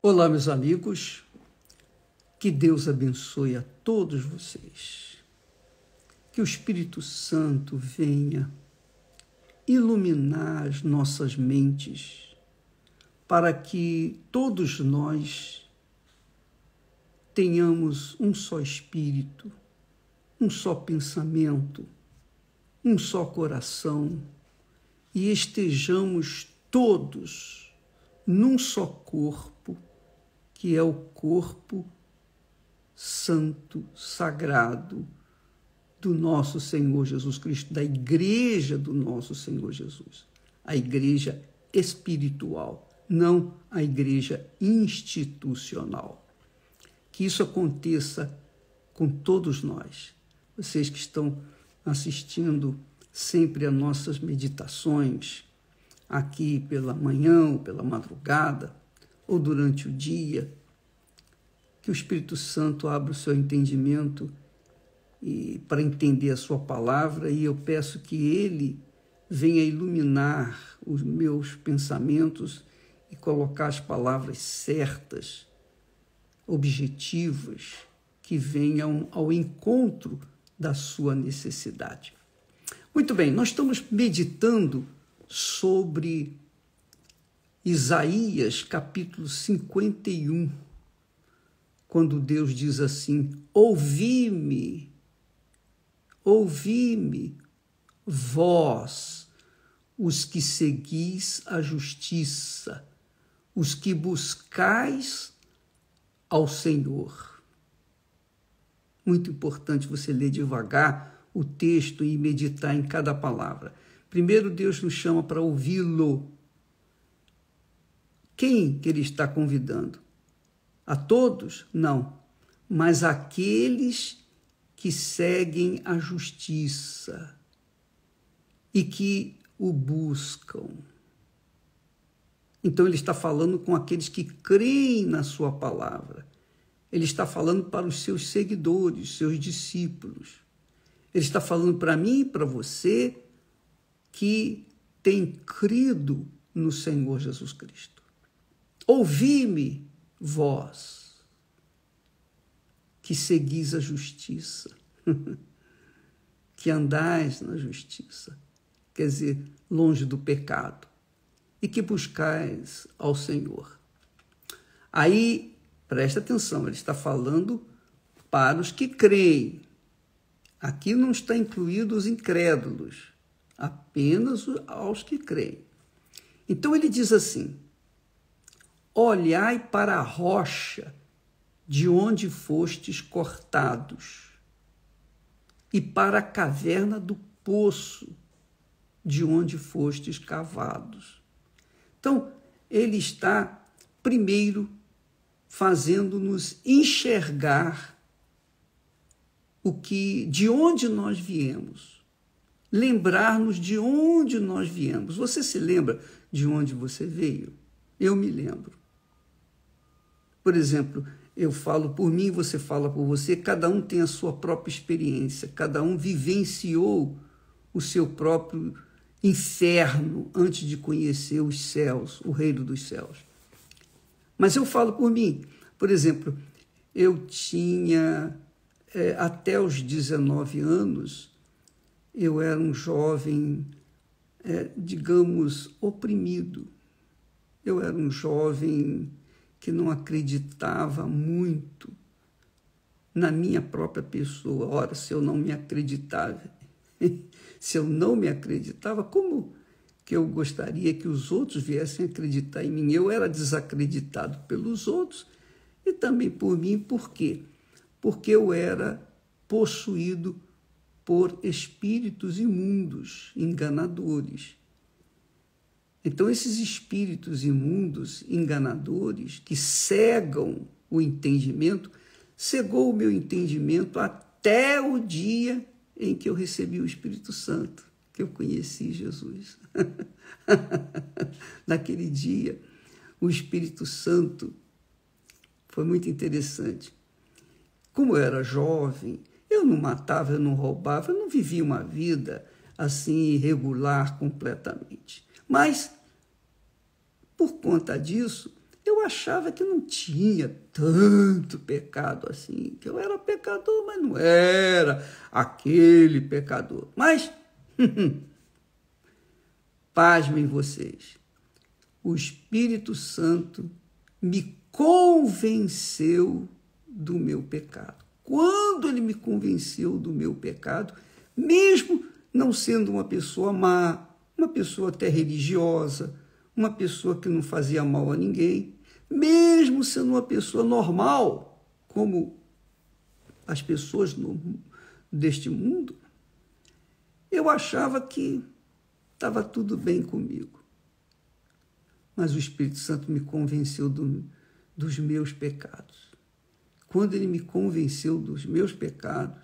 Olá, meus amigos, que Deus abençoe a todos vocês, que o Espírito Santo venha iluminar as nossas mentes para que todos nós tenhamos um só espírito, um só pensamento, um só coração e estejamos todos num só corpo, que é o corpo santo, sagrado do nosso Senhor Jesus Cristo, da igreja do nosso Senhor Jesus, a igreja espiritual, não a igreja institucional. Que isso aconteça com todos nós, vocês que estão assistindo sempre às nossas meditações, aqui pela manhã ou pela madrugada, ou durante o dia, que o Espírito Santo abra o seu entendimento para entender a sua palavra, e eu peço que ele venha iluminar os meus pensamentos e colocar as palavras certas, objetivas, que venham ao encontro da sua necessidade. Muito bem, nós estamos meditando sobre Isaías, capítulo 51, quando Deus diz assim: ouvi-me, vós, os que seguis a justiça, os que buscais ao Senhor. Muito importante você ler devagar o texto e meditar em cada palavra. Primeiro, Deus nos chama para ouvi-lo. Quem que ele está convidando? A todos? Não. Mas aqueles que seguem a justiça e que o buscam. Então, ele está falando com aqueles que creem na sua palavra. Ele está falando para os seus seguidores, seus discípulos. Ele está falando para mim e para você que tem crido no Senhor Jesus Cristo. Ouvi-me, vós, que seguis a justiça, que andais na justiça, quer dizer, longe do pecado, e que buscais ao Senhor. Aí, presta atenção, ele está falando para os que creem. Aqui não está incluído os incrédulos, apenas aos que creem. Então ele diz assim: olhai para a rocha de onde fostes cortados, e para a caverna do poço de onde fostes cavados. Então, ele está, primeiro, fazendo-nos enxergar de onde nós viemos, lembrar-nos de onde nós viemos. Você se lembra de onde você veio? Eu me lembro. Por exemplo, eu falo por mim, você fala por você, cada um tem a sua própria experiência, cada um vivenciou o seu próprio inferno antes de conhecer os céus, o reino dos céus. Mas eu falo por mim. Por exemplo, eu tinha, até os 19 anos, eu era um jovem, digamos, oprimido. Eu era um jovem que não acreditava muito na minha própria pessoa. Ora, se eu não me acreditava, como que eu gostaria que os outros viessem acreditar em mim? Eu era desacreditado pelos outros e também por mim. Por quê? Porque eu era possuído por espíritos imundos, enganadores. Então, esses espíritos imundos, enganadores, que cegam o entendimento, cegou o meu entendimento até o dia em que eu recebi o Espírito Santo, que eu conheci Jesus. Naquele dia, o Espírito Santo foi muito interessante. Como eu era jovem, eu não matava, eu não roubava, eu não vivia uma vida assim irregular completamente. Mas, por conta disso, eu achava que não tinha tanto pecado assim, que eu era pecador, mas não era aquele pecador. Mas, pasmem vocês, o Espírito Santo me convenceu do meu pecado. Quando ele me convenceu do meu pecado, mesmo não sendo uma pessoa má, uma pessoa até religiosa, uma pessoa que não fazia mal a ninguém, mesmo sendo uma pessoa normal, como as pessoas deste mundo, eu achava que estava tudo bem comigo. Mas o Espírito Santo me convenceu dos meus pecados. Quando ele me convenceu dos meus pecados,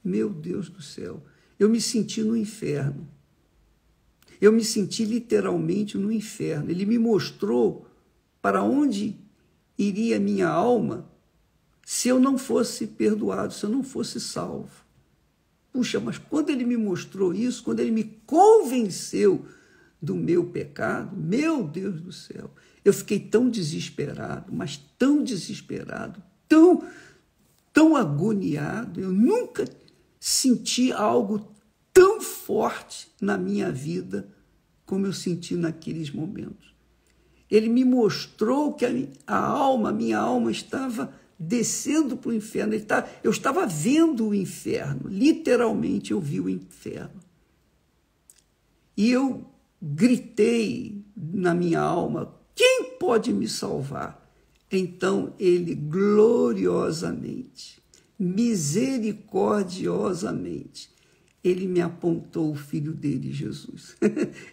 meu Deus do céu, eu me senti no inferno. Eu me senti literalmente no inferno. Ele me mostrou para onde iria minha alma se eu não fosse perdoado, se eu não fosse salvo. Puxa, mas quando ele me mostrou isso, quando ele me convenceu do meu pecado, meu Deus do céu, eu fiquei tão desesperado, mas tão desesperado, tão agoniado. Eu nunca senti algo tão forte na minha vida como eu senti naqueles momentos. Ele me mostrou que a minha alma estava descendo para o inferno. Eu estava vendo o inferno, literalmente eu vi o inferno. E eu gritei na minha alma, quem pode me salvar? Então ele gloriosamente, misericordiosamente, ele me apontou o filho dele, Jesus.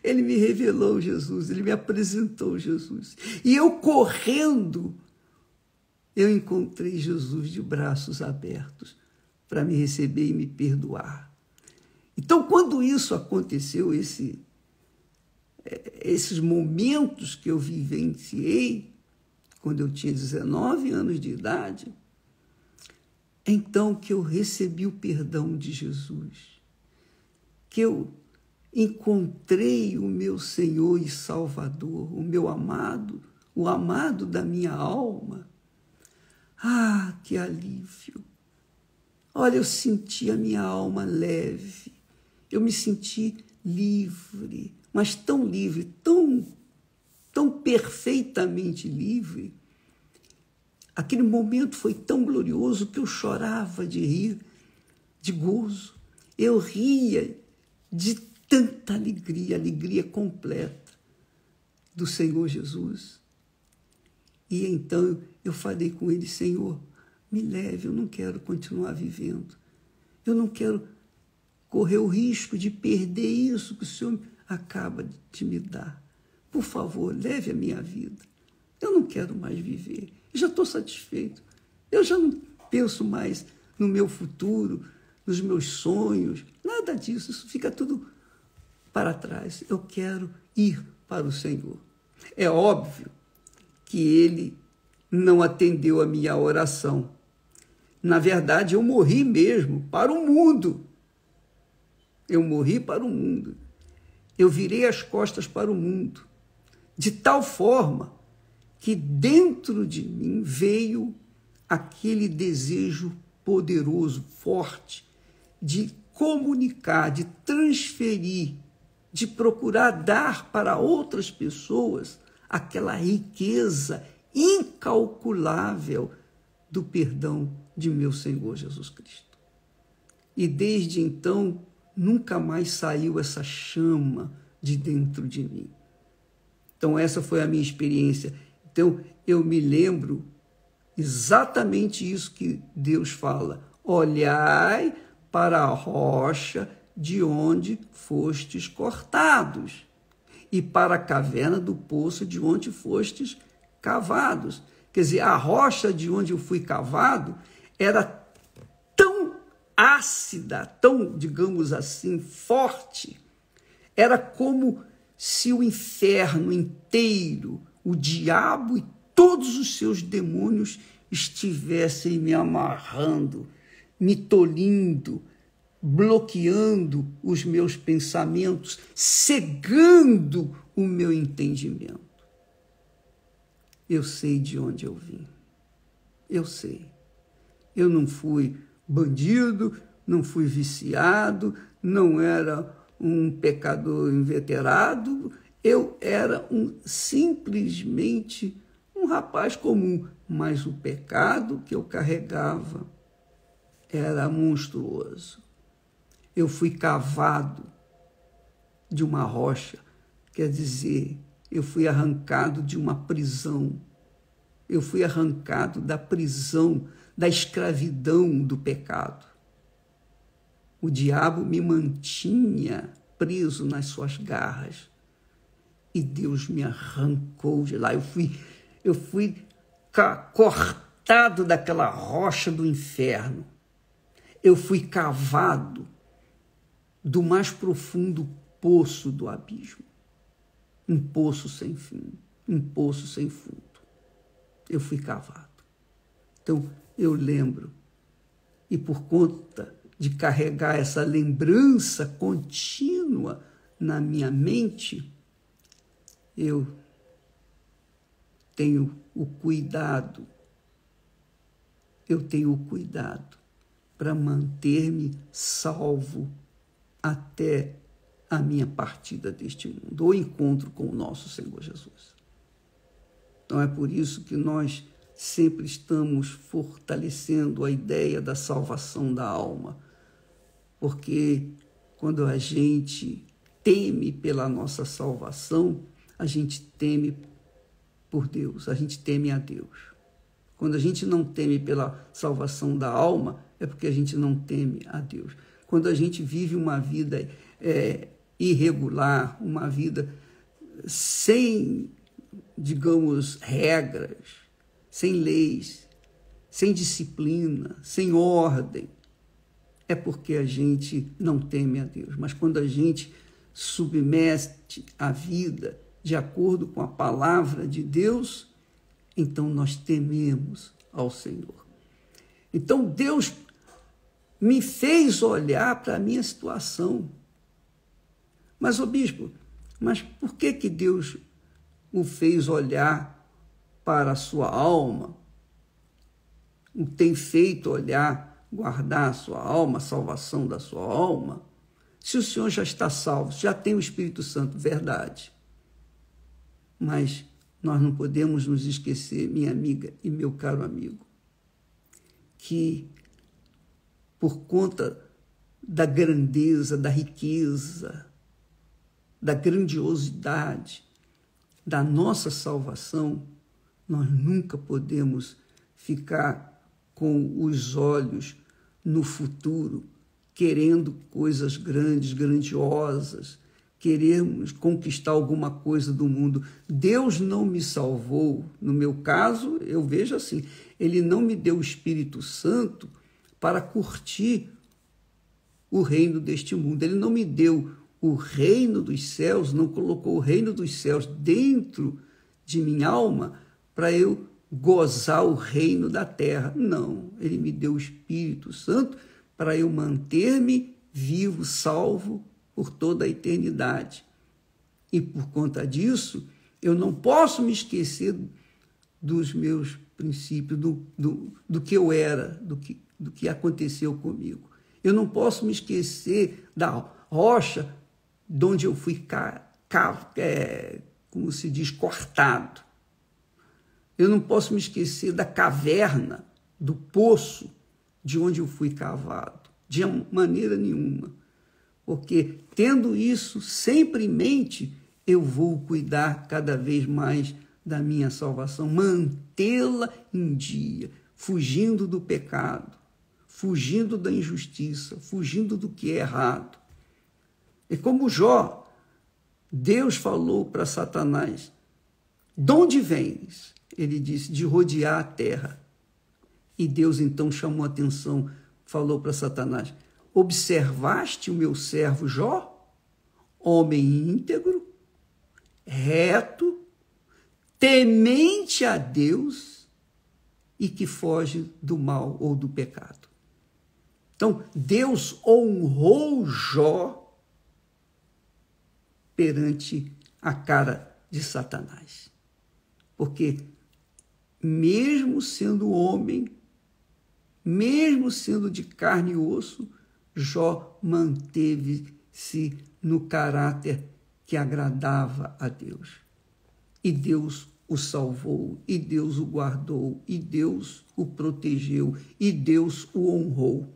Ele me revelou Jesus, ele me apresentou Jesus. E eu correndo, eu encontrei Jesus de braços abertos para me receber e me perdoar. Então, quando isso aconteceu, esses momentos que eu vivenciei, quando eu tinha 19 anos de idade, então que eu recebi o perdão de Jesus, que eu encontrei o meu Senhor e Salvador, o meu amado, o amado da minha alma. Ah, que alívio! Olha, eu senti a minha alma leve, eu me senti livre, mas tão livre, tão perfeitamente livre. Aquele momento foi tão glorioso que eu chorava de rir, de gozo. Eu ria de tanta alegria, alegria completa do Senhor Jesus. E então eu falei com ele, Senhor, me leve, eu não quero continuar vivendo. Eu não quero correr o risco de perder isso que o Senhor acaba de me dar. Por favor, leve a minha vida. Eu não quero mais viver. Eu já estou satisfeito. Eu já não penso mais no meu futuro, nos meus sonhos, nada disso. Isso fica tudo para trás. Eu quero ir para o Senhor. É óbvio que ele não atendeu a minha oração. Na verdade, eu morri mesmo para o mundo. Eu morri para o mundo. Eu virei as costas para o mundo, de tal forma que dentro de mim veio aquele desejo poderoso, forte, de comunicar, de transferir, de procurar dar para outras pessoas aquela riqueza incalculável do perdão de meu Senhor Jesus Cristo. E desde então, nunca mais saiu essa chama de dentro de mim. Então, essa foi a minha experiência. Então, eu me lembro exatamente isso que Deus fala. Olhai para a rocha de onde fostes cortados e para a caverna do poço de onde fostes cavados. Quer dizer, a rocha de onde eu fui cavado era tão ácida, tão, digamos assim, forte. Era como se o inferno inteiro, o diabo e todos os seus demônios estivessem me amarrando, me tolhindo, bloqueando os meus pensamentos, cegando o meu entendimento. eu sei de onde eu vim. Eu sei. Eu não fui bandido, não fui viciado, não era um pecador inveterado, eu era simplesmente um rapaz comum, mas o pecado que eu carregava era monstruoso. Eu fui cavado de uma rocha, quer dizer, eu fui arrancado de uma prisão. Eu fui arrancado da prisão, da escravidão do pecado. O diabo me mantinha preso nas suas garras e Deus me arrancou de lá. Eu fui cortado daquela rocha do inferno. Eu fui cavado do mais profundo poço do abismo. Um poço sem fim, um poço sem fundo. Eu fui cavado. Então, eu lembro, e por conta de carregar essa lembrança contínua na minha mente, eu tenho o cuidado para manter-me salvo até a minha partida deste mundo, o encontro com o nosso Senhor Jesus. Então é por isso que nós sempre estamos fortalecendo a ideia da salvação da alma, porque quando a gente teme pela nossa salvação, a gente teme por Deus, a gente teme a Deus. Quando a gente não teme pela salvação da alma, é porque a gente não teme a Deus. Quando a gente vive uma vida irregular, uma vida sem, digamos, regras, sem leis, sem disciplina, sem ordem, é porque a gente não teme a Deus. Mas quando a gente submete a vida de acordo com a palavra de Deus, então nós tememos ao Senhor. Então Deus me fez olhar para a minha situação. Mas, bispo, mas por que Deus o fez olhar para a sua alma? O tem feito olhar, guardar a sua alma, a salvação da sua alma? Se o Senhor já está salvo, já tem o Espírito Santo, verdade. Mas nós não podemos nos esquecer, minha amiga e meu caro amigo, que por conta da grandeza, da riqueza, da grandiosidade da nossa salvação, nós nunca podemos ficar com os olhos no futuro, querendo coisas grandes, grandiosas, queremos conquistar alguma coisa do mundo. Deus não me salvou, no meu caso, eu vejo assim, Ele não me deu o Espírito Santo para curtir o reino deste mundo. Ele não me deu o reino dos céus, não colocou o reino dos céus dentro de minha alma para eu gozar o reino da terra. Não, Ele me deu o Espírito Santo para eu manter-me vivo, salvo por toda a eternidade. E por conta disso, eu não posso me esquecer dos meus princípios, do que eu era, do que aconteceu comigo. Eu não posso me esquecer da rocha de onde eu fui, como se diz, cortado. Eu não posso me esquecer da caverna, do poço de onde eu fui cavado, de maneira nenhuma. Porque, tendo isso sempre em mente, eu vou cuidar cada vez mais da minha salvação, mantê-la em dia, fugindo do pecado, fugindo da injustiça, fugindo do que é errado. E como Jó, Deus falou para Satanás, de onde vens? Ele disse, de rodear a terra. E Deus então chamou a atenção, falou para Satanás, observaste o meu servo Jó, homem íntegro, reto, temente a Deus e que foge do mal ou do pecado. Então, Deus honrou Jó perante a cara de Satanás. Porque mesmo sendo homem, mesmo sendo de carne e osso, Jó manteve-se no caráter que agradava a Deus. E Deus o salvou, e Deus o guardou, e Deus o protegeu, e Deus o honrou.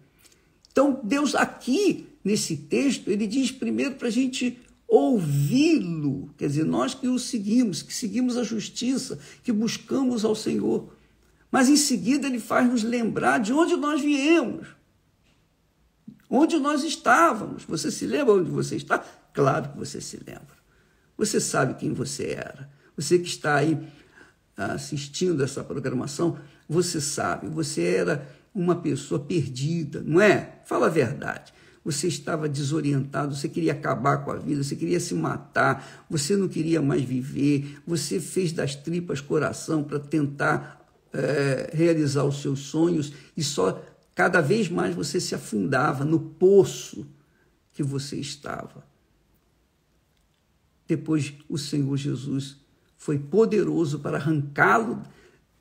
Então, Deus aqui, nesse texto, ele diz primeiro para a gente ouvi-lo, quer dizer, nós que o seguimos, que seguimos a justiça, que buscamos ao Senhor. Mas em seguida ele faz nos lembrar de onde nós viemos, onde nós estávamos. Você se lembra onde você está? Claro que você se lembra. Você sabe quem você era. Você que está aí assistindo essa programação, você sabe, você era uma pessoa perdida, não é? Fala a verdade. Você estava desorientado, você queria acabar com a vida, você queria se matar, você não queria mais viver, você fez das tripas coração para tentar realizar os seus sonhos e só cada vez mais você se afundava no poço que você estava. Depois o Senhor Jesus foi poderoso para arrancá-lo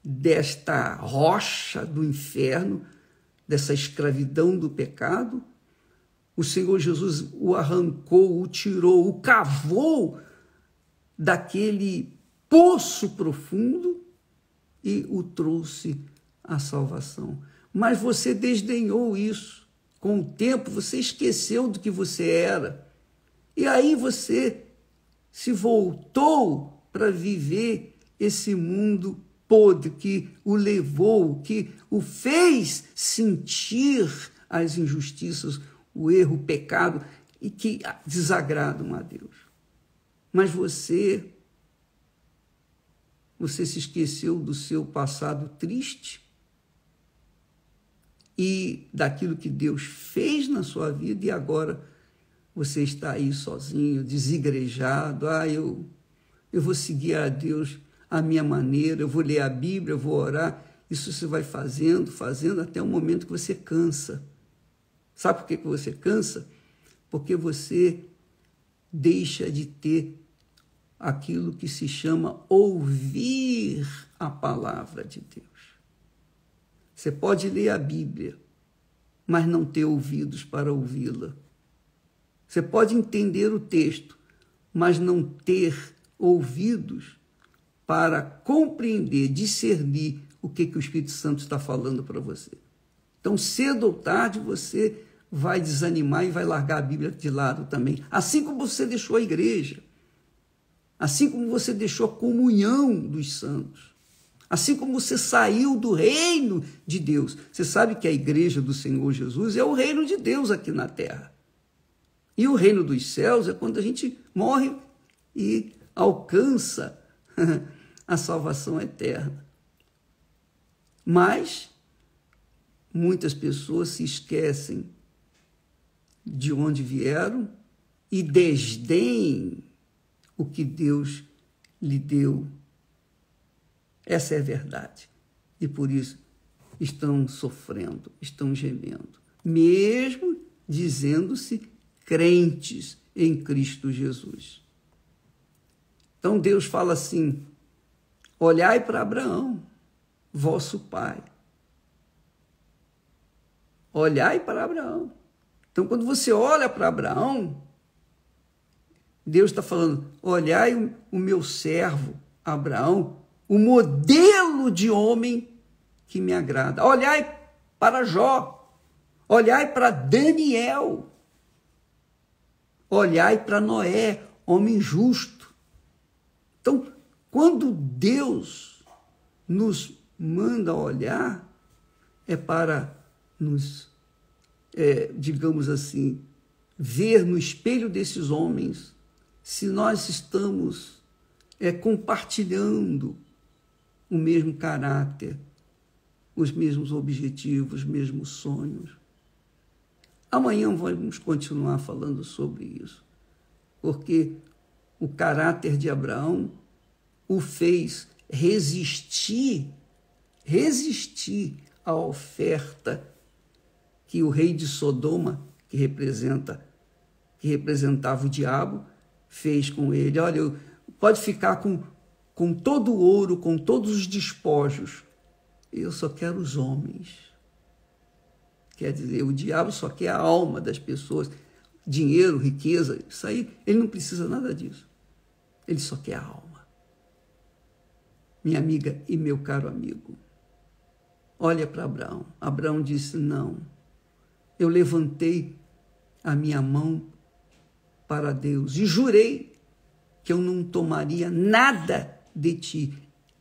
desta rocha do inferno, dessa escravidão do pecado. O Senhor Jesus o arrancou, o tirou, o cavou daquele poço profundo e o trouxe à salvação. Mas você desdenhou isso. Com o tempo, você esqueceu do que você era. E aí você se voltou para viver esse mundo podre que o levou, que o fez sentir as injustiças, o erro, o pecado, e que desagradam a Deus. Mas você se esqueceu do seu passado triste e daquilo que Deus fez na sua vida e agora você está aí sozinho, desigrejado. Eu vou seguir a Deus à minha maneira, eu vou ler a Bíblia, eu vou orar. Isso você vai fazendo até o momento que você cansa. Sabe por que você cansa? Porque você deixa de ter aquilo que se chama ouvir a palavra de Deus. Você pode ler a Bíblia, mas não ter ouvidos para ouvi-la. Você pode entender o texto, mas não ter ouvidos para compreender, discernir o que o Espírito Santo está falando para você. Então, cedo ou tarde, você vai desanimar e vai largar a Bíblia de lado também. Assim como você deixou a igreja, assim como você deixou a comunhão dos santos, assim como você saiu do reino de Deus. Você sabe que a igreja do Senhor Jesus é o reino de Deus aqui na terra. E o reino dos céus é quando a gente morre e alcança a salvação eterna. Mas muitas pessoas se esquecem de onde vieram e desdém o que Deus lhe deu. Essa é a verdade. E por isso estão sofrendo, estão gemendo, mesmo dizendo-se crentes em Cristo Jesus. Então Deus fala assim: olhai para Abraão, vosso pai. Olhai para Abraão. Então, quando você olha para Abraão, Deus está falando: olhai o meu servo Abraão, o modelo de homem que me agrada. Olhai para Jó, olhai para Daniel, olhai para Noé, homem justo. Então, quando Deus nos manda olhar, é para nos, digamos assim, ver no espelho desses homens se nós estamos compartilhando o mesmo caráter, os mesmos objetivos, os mesmos sonhos. Amanhã vamos continuar falando sobre isso, porque o caráter de Abraão o fez resistir à oferta que o rei de Sodoma, que representava o diabo, fez com ele. Olha, pode ficar com com todo o ouro, com todos os despojos. Eu só quero os homens. Quer dizer, o diabo só quer a alma das pessoas. Dinheiro, riqueza, isso aí, ele não precisa nada disso. Ele só quer a alma. Minha amiga e meu caro amigo, olha para Abraão. Abraão disse, não, eu levantei a minha mão para Deus e jurei que eu não tomaria nada de ti,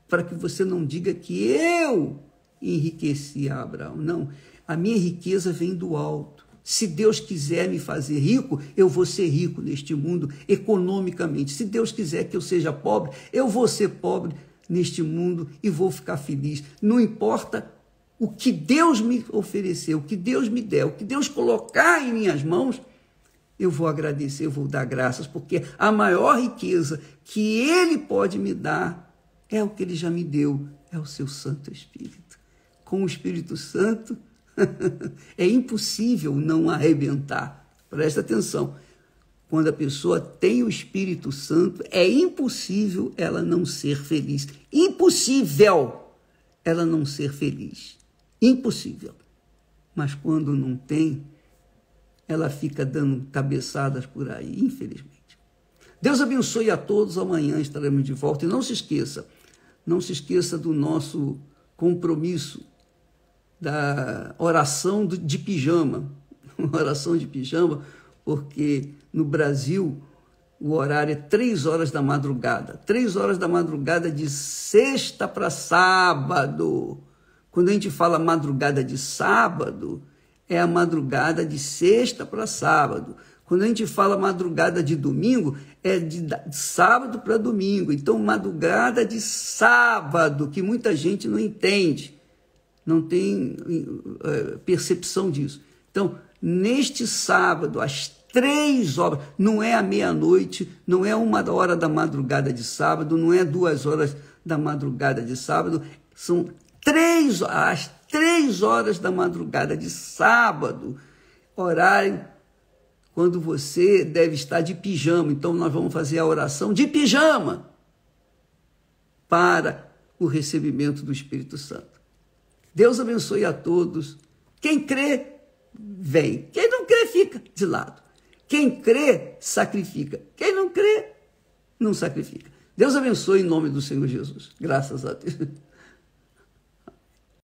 para que você não diga que eu enriqueci a Abraão. Não, a minha riqueza vem do alto. Se Deus quiser me fazer rico, eu vou ser rico neste mundo, economicamente. Se Deus quiser que eu seja pobre, eu vou ser pobre neste mundo e vou ficar feliz. Não importa o que Deus me oferecer, o que Deus me der, o que Deus colocar em minhas mãos, eu vou agradecer, eu vou dar graças, porque a maior riqueza que Ele pode me dar é o que Ele já me deu, é o seu Santo Espírito. Com o Espírito Santo, é impossível não arrebentar. Presta atenção. Quando a pessoa tem o Espírito Santo, é impossível ela não ser feliz. Impossível ela não ser feliz. Impossível. Mas quando não tem, ela fica dando cabeçadas por aí, infelizmente. Deus abençoe a todos. Amanhã estaremos de volta. E não se esqueça do nosso compromisso da oração de pijama. Oração de pijama, porque no Brasil o horário é 3 horas da madrugada. 3 horas da madrugada de sexta para sábado. Quando a gente fala madrugada de sábado, é a madrugada de sexta para sábado. Quando a gente fala madrugada de domingo, é de sábado para domingo. Então, madrugada de sábado, que muita gente não entende, não tem percepção disso. Então, neste sábado, às 3 horas, não é à meia-noite, não é 1 hora da madrugada de sábado, não é 2 horas da madrugada de sábado, são às 3 horas da madrugada de sábado, horário quando você deve estar de pijama. Então, nós vamos fazer a oração de pijama para o recebimento do Espírito Santo. Deus abençoe a todos. Quem crê, vem. Quem não crê, fica de lado. Quem crê, sacrifica. Quem não crê, não sacrifica. Deus abençoe em nome do Senhor Jesus. Graças a Deus.